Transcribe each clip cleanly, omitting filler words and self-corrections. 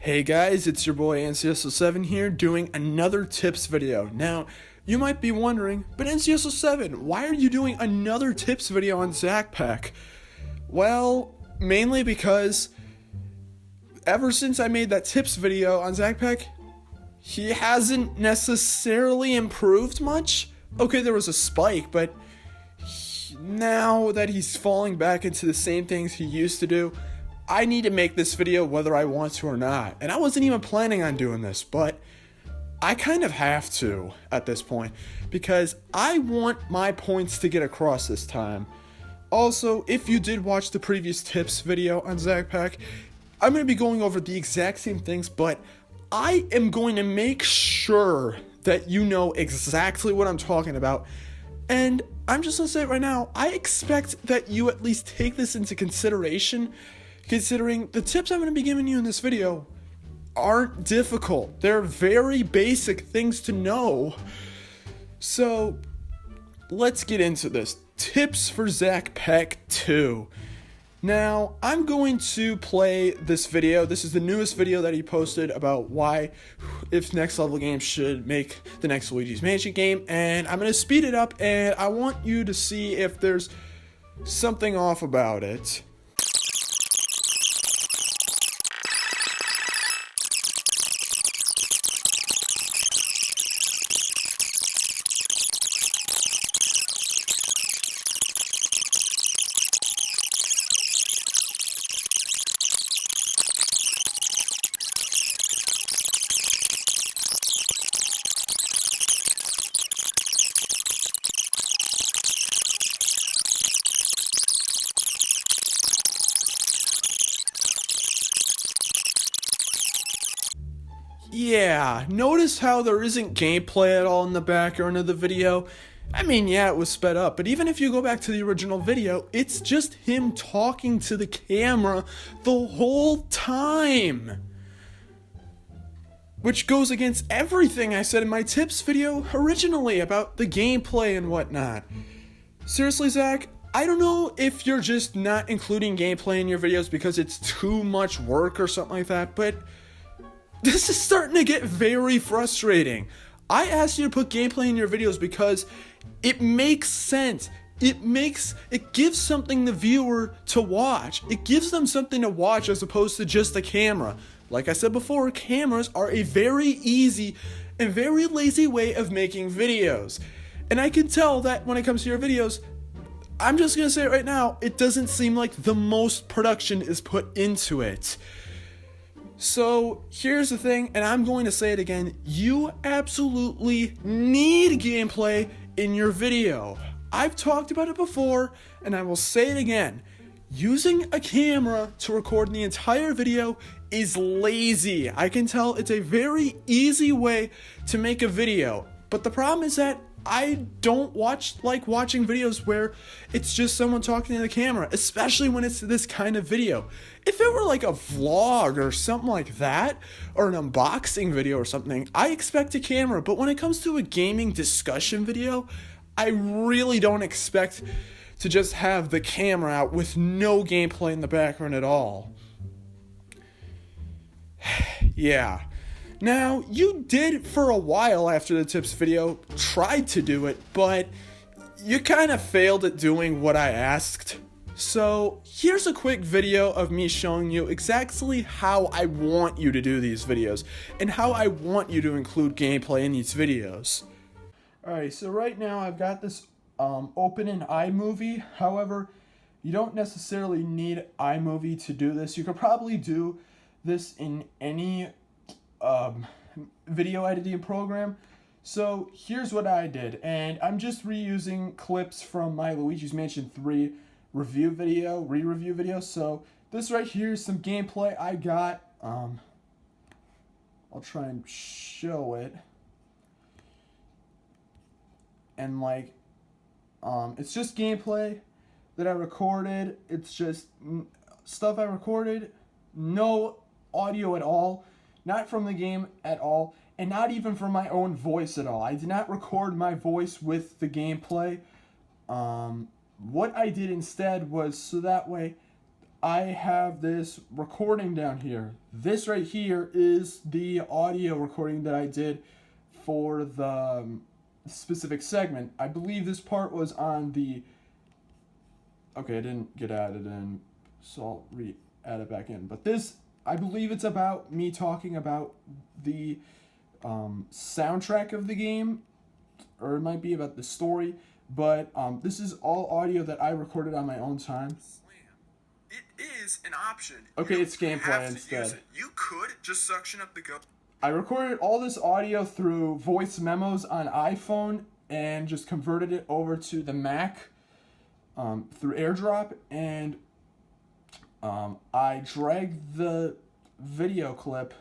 Hey guys, it's your boy NCSO7 here doing another tips video. Now, you might be wondering, but NCSO7, why are you doing another tips video on ZakPak? Well, mainly because ever since I made that tips video on ZakPak, he hasn't necessarily improved much. Okay, there was a spike, but now that he's falling back into the same things he used to do, I need to make this video whether I want to or not. And I wasn't even planning on doing this, but I kind of have to at this point because I want my points to get across this time. Also, if you did watch the previous tips video on ZakPak, I'm going to be going over the exact same things, but I am going to make sure that you know exactly what I'm talking about. And I'm just going to say it right now, I expect that you at least take this into consideration, considering the tips I'm going to be giving you in this video aren't difficult. They're very basic things to know. So let's get into this. Tips for ZakPak 2. Now, I'm going to play this video. This is the newest video that he posted about why, if Next Level Games should make the next Luigi's Mansion game. And I'm going to speed it up, and I want you to see if there's something off about it. Yeah, notice how there isn't gameplay at all in the background of the video? I mean, yeah, it was sped up, but even if you go back to the original video, it's just him talking to the camera the whole time. Which goes against everything I said in my tips video originally about the gameplay and whatnot. Seriously, Zach, I don't know if you're just not including gameplay in your videos because it's too much work or something like that, but this is starting to get very frustrating. I asked you to put gameplay in your videos because it makes sense. It gives something the viewer to watch. It gives them something to watch as opposed to just the camera. Like I said before, cameras are a very easy and very lazy way of making videos. And I can tell that when it comes to your videos, I'm just going to say it right now, it doesn't seem like the most production is put into it. So here's the thing, and I'm going to say it again, you absolutely need gameplay in your video. I've talked about it before, and I will say it again. Using a camera to record the entire video is lazy. I can tell it's a very easy way to make a video, but the problem is that I don't like watching videos where it's just someone talking to the camera, especially when it's this kind of video. If it were like a vlog or something like that, or an unboxing video or something, I expect a camera, but when it comes to a gaming discussion video, I really don't expect to just have the camera out with no gameplay in the background at all. Yeah. Now, you did for a while after the tips video, tried to do it, but you kind of failed at doing what I asked. So, here's a quick video of me showing you exactly how I want you to do these videos, and how I want you to include gameplay in these videos. Alright, so right now I've got this open in iMovie. However, you don't necessarily need iMovie to do this. You could probably do this in any video editing program. So here's what I did, and I'm just reusing clips from my Luigi's Mansion 3 re-review video. So this right here is some gameplay I got. I'll try and show it. And it's just gameplay that I recorded. It's just stuff I recorded, no audio at all. Not from the game at all, and not even from my own voice at all. I did not record my voice with the gameplay. What I did instead was, so that way I have this recording down here. This right here is the audio recording that I did for the specific segment. I believe this part was on the... Okay, I didn't get added in, so I'll re-add it back in. But this, I believe it's about me talking about the soundtrack of the game, or it might be about the story, but this is all audio that I recorded on my own time. It is an option. Okay, it's gameplay instead. You could just suction up the go. I recorded all this audio through voice memos on iPhone and just converted it over to the Mac through AirDrop, and I dragged the video clip,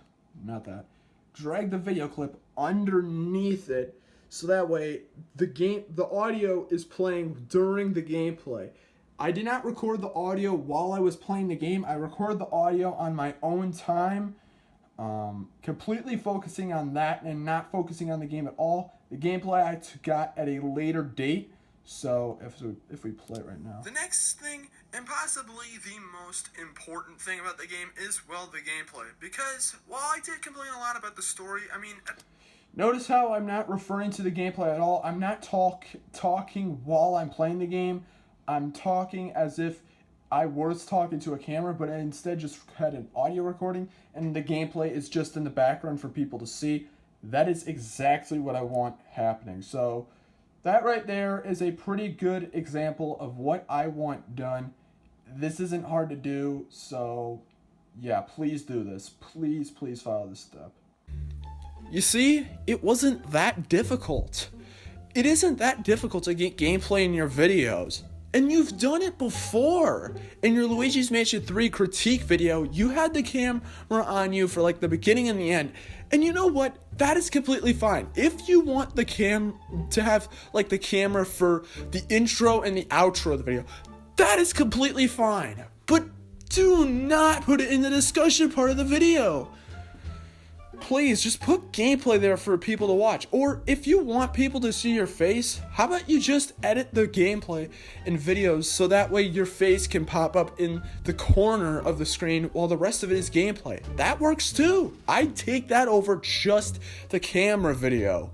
drag the video clip underneath it, so that way the audio is playing during the gameplay. I did not record the audio while I was playing the game. I recorded the audio on my own time, completely focusing on that and not focusing on the game at all. The gameplay I got at a later date. So if we play it right now. The next thing, and possibly the most important thing about the game, is, well, the gameplay. Because while I did complain a lot about the story, I mean... Notice how I'm not referring to the gameplay at all. I'm not talking while I'm playing the game. I'm talking as if I was talking to a camera, but I instead just had an audio recording, and the gameplay is just in the background for people to see. That is exactly what I want happening. So that right there is a pretty good example of what I want done. This isn't hard to do, so yeah, please do this. Please follow this step. You see, it wasn't that difficult. It isn't that difficult to get gameplay in your videos. And you've done it before. In your Luigi's Mansion 3 critique video, you had the camera on you for like the beginning and the end. And you know what? That is completely fine. If you want the to have like the camera for the intro and the outro of the video, that is completely fine. But do not put it in the discussion part of the video. Please, just put gameplay there for people to watch. Or if you want people to see your face, how about you just edit the gameplay in videos so that way your face can pop up in the corner of the screen while the rest of it is gameplay. That works too. I'd take that over just the camera video.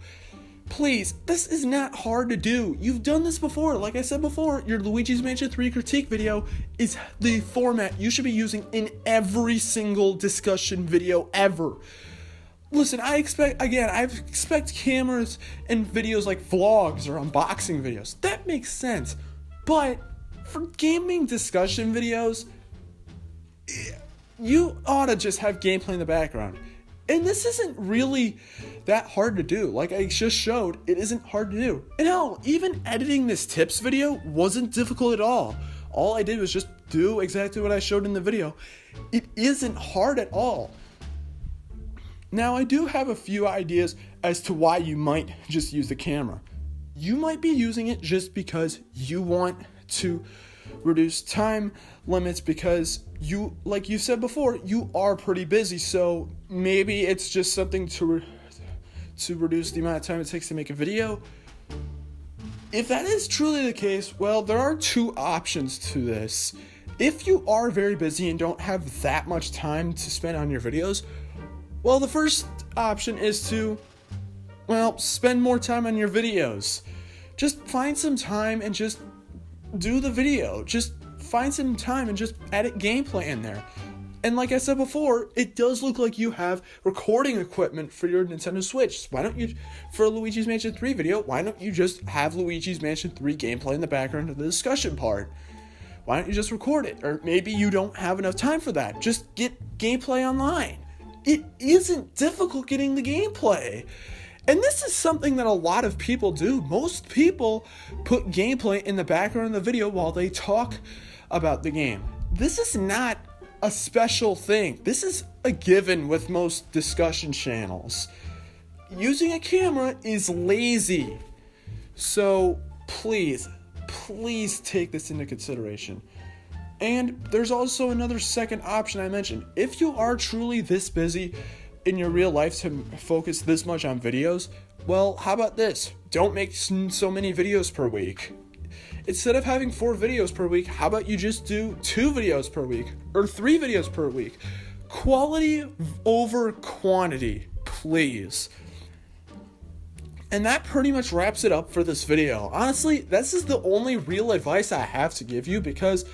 Please, this is not hard to do. You've done this before. Like I said before, your Luigi's Mansion 3 critique video is the format you should be using in every single discussion video ever. Listen, I expect cameras in videos like vlogs or unboxing videos. That makes sense. But for gaming discussion videos, you ought to just have gameplay in the background. And this isn't really that hard to do. Like I just showed, it isn't hard to do. And hell, even editing this tips video wasn't difficult at all. All I did was just do exactly what I showed in the video. It isn't hard at all. Now, I do have a few ideas as to why you might just use the camera. You might be using it just because you want to reduce time limits because you, like you said before, you are pretty busy. So maybe it's just something to reduce the amount of time it takes to make a video. If that is truly the case, well, there are two options to this. If you are very busy and don't have that much time to spend on your videos, well, the first option is to, well, spend more time on your videos. Just find some time and just do the video. Just find some time and just edit gameplay in there. And like I said before, it does look like you have recording equipment for your Nintendo Switch. Why don't you, for a Luigi's Mansion 3 video, why don't you just have Luigi's Mansion 3 gameplay in the background of the discussion part? Why don't you just record it? Or maybe you don't have enough time for that. Just get gameplay online. It isn't difficult getting the gameplay. And this is something that a lot of people do. Most people put gameplay in the background of the video while they talk about the game. This is not a special thing. This is a given with most discussion channels. Using a camera is lazy. So please take this into consideration. And there's also another second option I mentioned. If you are truly this busy in your real life to focus this much on videos, well, how about this? Don't make so many videos per week. Instead of having 4 videos per week, how about you just do 2 videos per week or 3 videos per week? Quality over quantity, please. And that pretty much wraps it up for this video. Honestly, this is the only real advice I have to give you because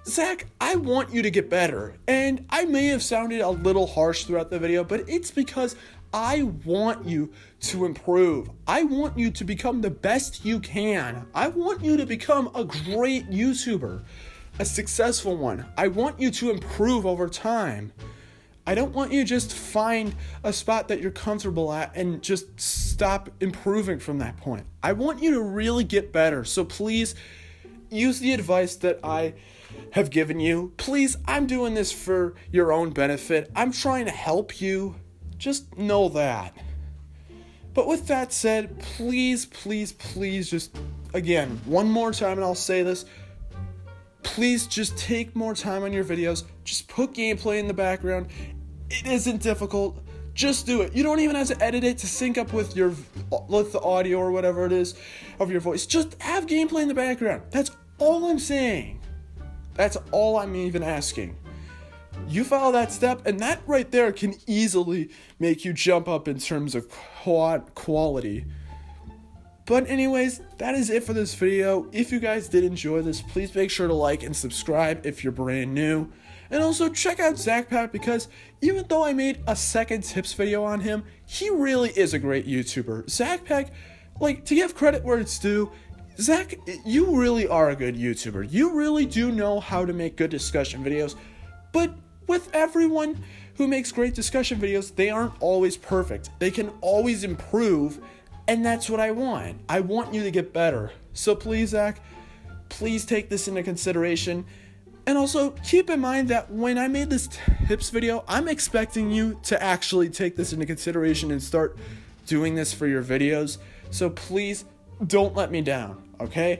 Zach, I want you to get better. And I may have sounded a little harsh throughout the video, but it's because I want you to improve. I want you to become the best you can. I want you to become a great YouTuber, a successful one. I want you to improve over time. I don't want you to just find a spot that you're comfortable at and just stop improving from that point. I want you to really get better. So please use the advice that I have given you. Please, I'm doing this for your own benefit. I'm trying to help you. Just know that. But with that said, please, just, again, one more time, and I'll say this. Please just take more time on your videos. Just put gameplay in the background. It isn't difficult. Just do it. You don't even have to edit it to sync up with the audio or whatever it is of your voice. Just have gameplay in the background. That's all I'm saying. That's all I'm even asking. You follow that step, and that right there can easily make you jump up in terms of quality. But anyways, that is it for this video. If you guys did enjoy this, please make sure to like and subscribe if you're brand new. And also check out ZakPak because even though I made a second tips video on him, he really is a great YouTuber. ZakPak, to give credit where it's due, Zach, you really are a good YouTuber. You really do know how to make good discussion videos. But with everyone who makes great discussion videos, they aren't always perfect. They can always improve, and that's what I want. I want you to get better. So please, Zach, please take this into consideration. And also, keep in mind that when I made this tips video, I'm expecting you to actually take this into consideration and start doing this for your videos. So please, don't let me down, okay?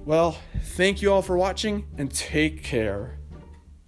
Well, thank you all for watching, and take care.